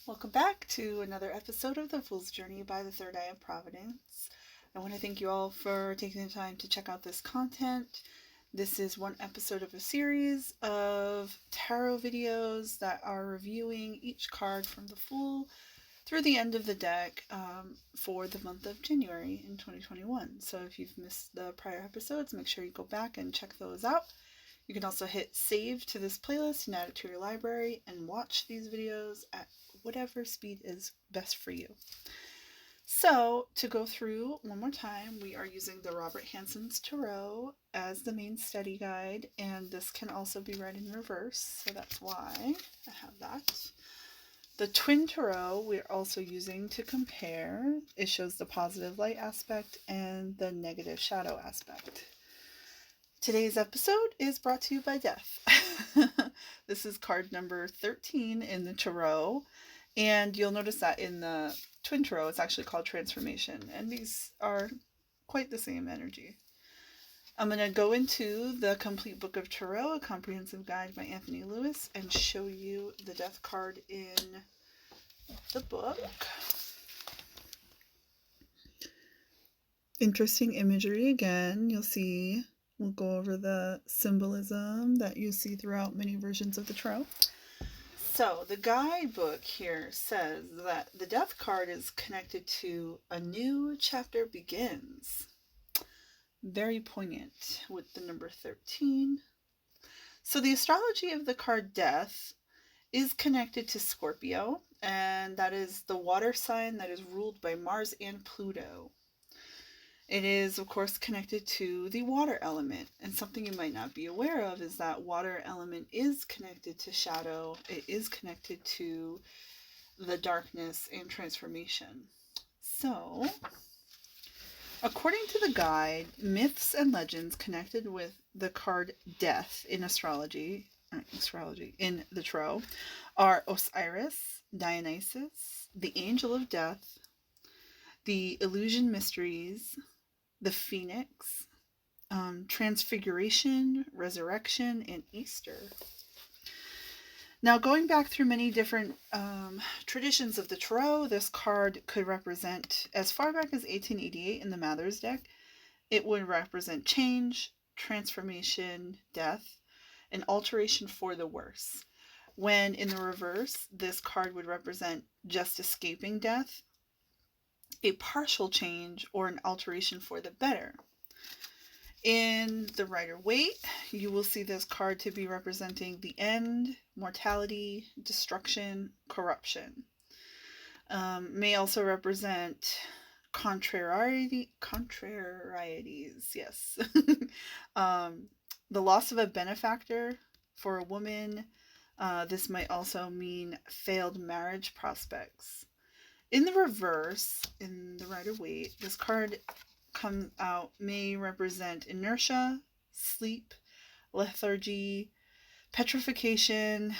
Welcome back to another episode of The Fool's Journey by the Third Eye of Providence. I want to thank you all for taking the time to check out this content. This is one episode of a series of tarot videos that are reviewing each card from the Fool through the end of the deck for the month of January in 2021. So if you've missed the prior episodes, make sure you go back and check those out. You can also hit save to this playlist and add it to your library and watch these videos at whatever speed is best for you. So, to go through one more time, we are using the Robert Hansen's Tarot as the main study guide, and this can also be read in reverse, so that's why I have that. The Twin Tarot we're also using to compare. It shows the positive light aspect and the negative shadow aspect. Today's episode is brought to you by Death. This is card number 13 in the Tarot, and you'll notice that in the Twin Tarot it's actually called Transformation, and these are quite the same energy. I'm going to go into the Complete Book of Tarot, a comprehensive guide by Anthony Lewis, and show you the Death card in the book. Interesting imagery again. You'll see, we'll go over the symbolism that you see throughout many versions of the Tarot. So the guidebook here says that the Death card is connected to a new chapter begins. Very poignant with the number 13. So the astrology of the card Death is connected to Scorpio, and that is the water sign that is ruled by Mars and Pluto. It is, of course, connected to the water element, and something you might not be aware of is that water element is connected to shadow. It is connected to the darkness and transformation. So, according to the guide, myths and legends connected with the card Death in astrology in the Tarot are Osiris, Dionysus, the Angel of Death, the Illusion Mysteries, the Phoenix, Transfiguration, Resurrection, and Easter. Now, going back through many different traditions of the Tarot, this card could represent, as far back as 1888 in the Mathers deck, it would represent change, transformation, death, and alteration for the worse. When in the reverse, this card would represent just escaping death, a partial change, or an alteration for the better. In the Rider-Waite, you will see this card to be representing the end, mortality, destruction, corruption. May also represent contrarieties, yes. The loss of a benefactor for a woman. This might also mean failed marriage prospects. In the reverse, in the Rider-Waite, this card comes out, may represent inertia, sleep, lethargy, petrification,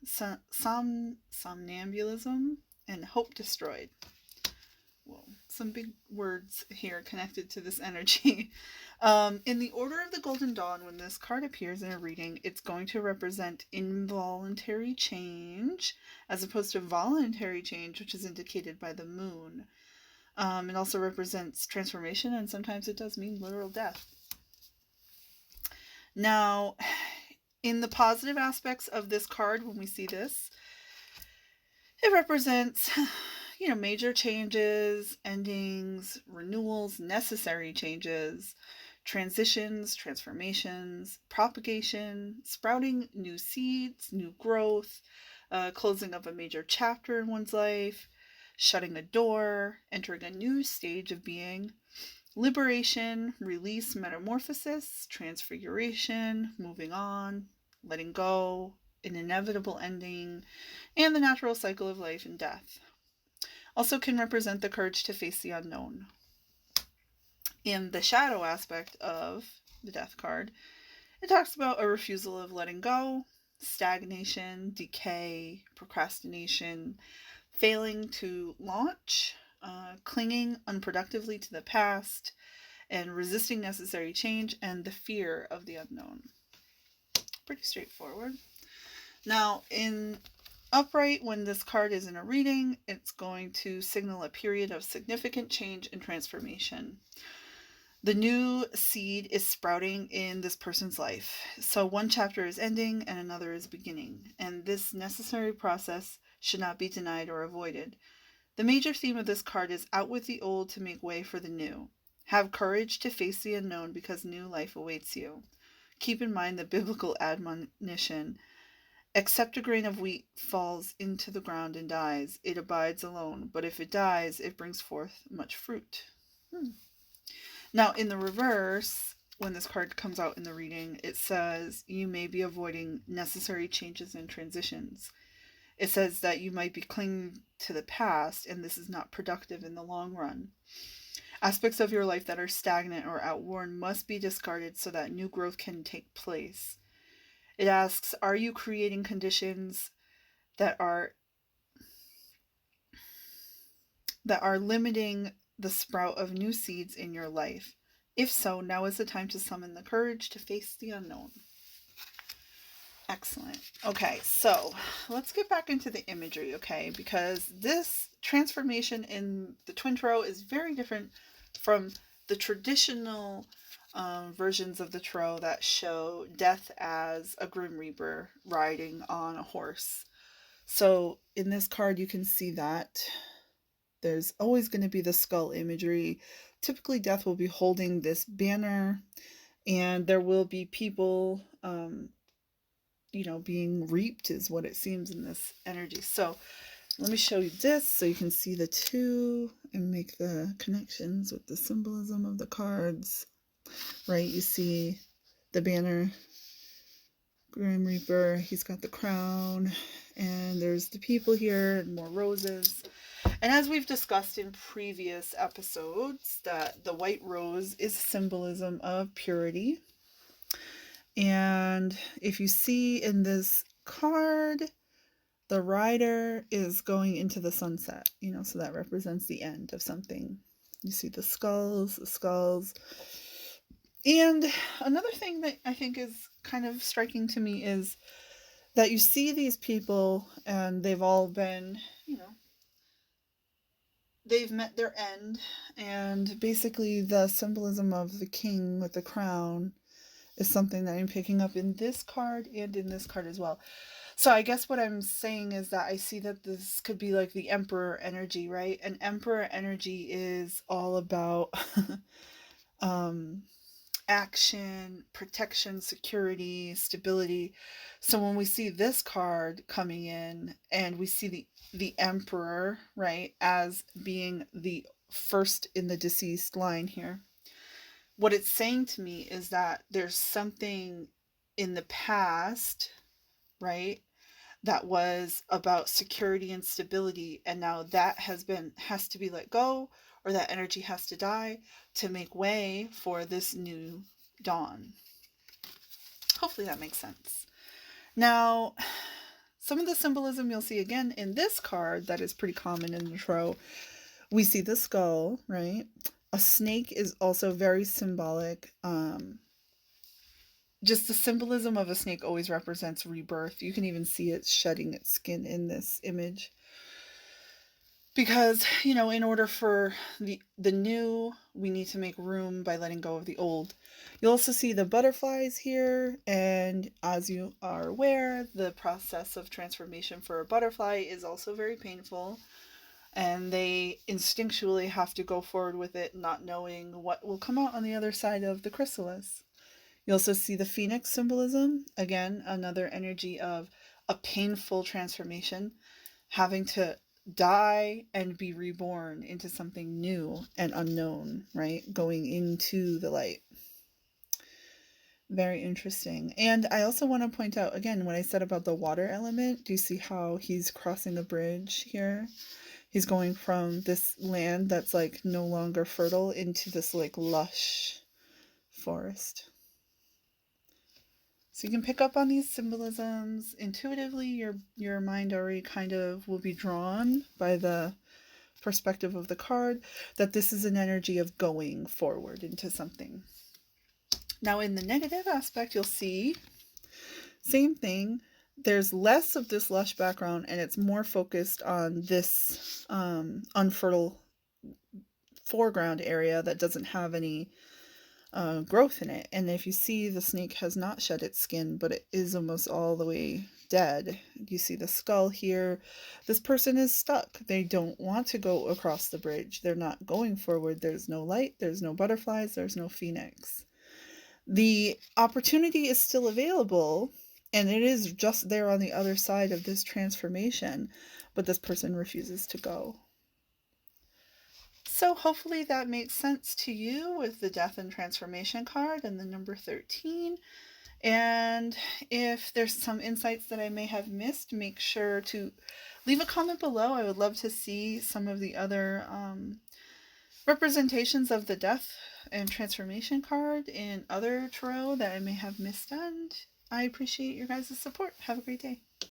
somnambulism, and hope destroyed. Well, some big words here connected to this energy. In the Order of the Golden Dawn, when this card appears in a reading, it's going to represent involuntary change as opposed to voluntary change, which is indicated by the moon. It also represents transformation, and sometimes it does mean literal death. Now, in the positive aspects of this card, when we see this, it represents major changes, endings, renewals, necessary changes, transitions, transformations, propagation, sprouting new seeds, new growth, closing of a major chapter in one's life, shutting a door, entering a new stage of being, liberation, release, metamorphosis, transfiguration, moving on, letting go, an inevitable ending, and the natural cycle of life and death. Also can represent the courage to face the unknown. In the shadow aspect of the Death card, it talks about a refusal of letting go, stagnation, decay, procrastination, failing to launch, clinging unproductively to the past, and resisting necessary change, and the fear of the unknown. Pretty straightforward. Now, in Upright, when this card is in a reading, it's going to signal a period of significant change and transformation. The new seed is sprouting in this person's life. So one chapter is ending and another is beginning. And this necessary process should not be denied or avoided. The major theme of this card is out with the old to make way for the new. Have courage to face the unknown because new life awaits you. Keep in mind the biblical admonition, except a grain of wheat falls into the ground and dies, it abides alone, but if it dies, it brings forth much fruit. Now, in the reverse, when this card comes out in the reading, it says you may be avoiding necessary changes and transitions. It says that you might be clinging to the past, and this is not productive in the long run. Aspects of your life that are stagnant or outworn must be discarded so that new growth can take place. It asks, are you creating conditions that are limiting the sprout of new seeds in your life? If so, now is the time to summon the courage to face the unknown. Excellent. Okay, so let's get back into the imagery, okay? Because this transformation in the Twin Tarot is very different from the traditional versions of the Tarot that show death as a Grim Reaper riding on a horse. So in this card, you can see that there's always going to be the skull imagery. Typically, death will be holding this banner, and there will be people, being reaped is what it seems in this energy. So let me show you this so you can see the two and make the connections with the symbolism of the cards. Right, you see the banner, Grim Reaper, he's got the crown, and there's the people here, and more roses. And as we've discussed in previous episodes, that the white rose is symbolism of purity. And if you see in this card, the rider is going into the sunset, so that represents the end of something. You see the skulls. And another thing that I think is kind of striking to me is that you see these people and they've all been, they've met their end, and basically the symbolism of the king with the crown is something that I'm picking up in this card and in this card as well. So I guess what I'm saying is that I see that this could be like the Emperor energy, right? And Emperor energy is all about action, protection, security, stability. So when we see this card coming in and we see the Emperor, right, as being the first in the deceased line here, what it's saying to me is that there's something in the past, right, that was about security and stability, and now that has to be let go, or that energy has to die to make way for this new dawn. Hopefully that makes sense. Now, some of the symbolism you'll see again in this card that is pretty common in the tarot. We see the skull, right? A snake is also very symbolic. Just the symbolism of a snake always represents rebirth. You can even see it shedding its skin in this image. Because, in order for the new, we need to make room by letting go of the old. You'll also see the butterflies here, and as you are aware, the process of transformation for a butterfly is also very painful, and they instinctually have to go forward with it, not knowing what will come out on the other side of the chrysalis. You also see the phoenix symbolism, again, another energy of a painful transformation, having to die and be reborn into something new and unknown, right? Going into the light. Very interesting. And I also want to point out, again, what I said about the water element. Do you see how he's crossing a bridge here? He's going from this land that's like no longer fertile into this like lush forest. So you can pick up on these symbolisms intuitively. Your mind already kind of will be drawn by the perspective of the card that this is an energy of going forward into something. Now in the negative aspect, you'll see same thing, there's less of this lush background and it's more focused on this unfertile foreground area that doesn't have any growth in it. And if you see, the snake has not shed its skin, but it is almost all the way dead. You see the skull here. This person is stuck. They don't want to go across the bridge. They're not going forward. There's no light, there's no butterflies, there's no phoenix. The opportunity is still available, and it is just there on the other side of this transformation, but this person refuses to go. So hopefully that makes sense to you with the Death and Transformation card and the number 13. And if there's some insights that I may have missed, make sure to leave a comment below. I would love to see some of the other representations of the Death and Transformation card in other tarot that I may have missed, and I appreciate your guys' support. Have a great day.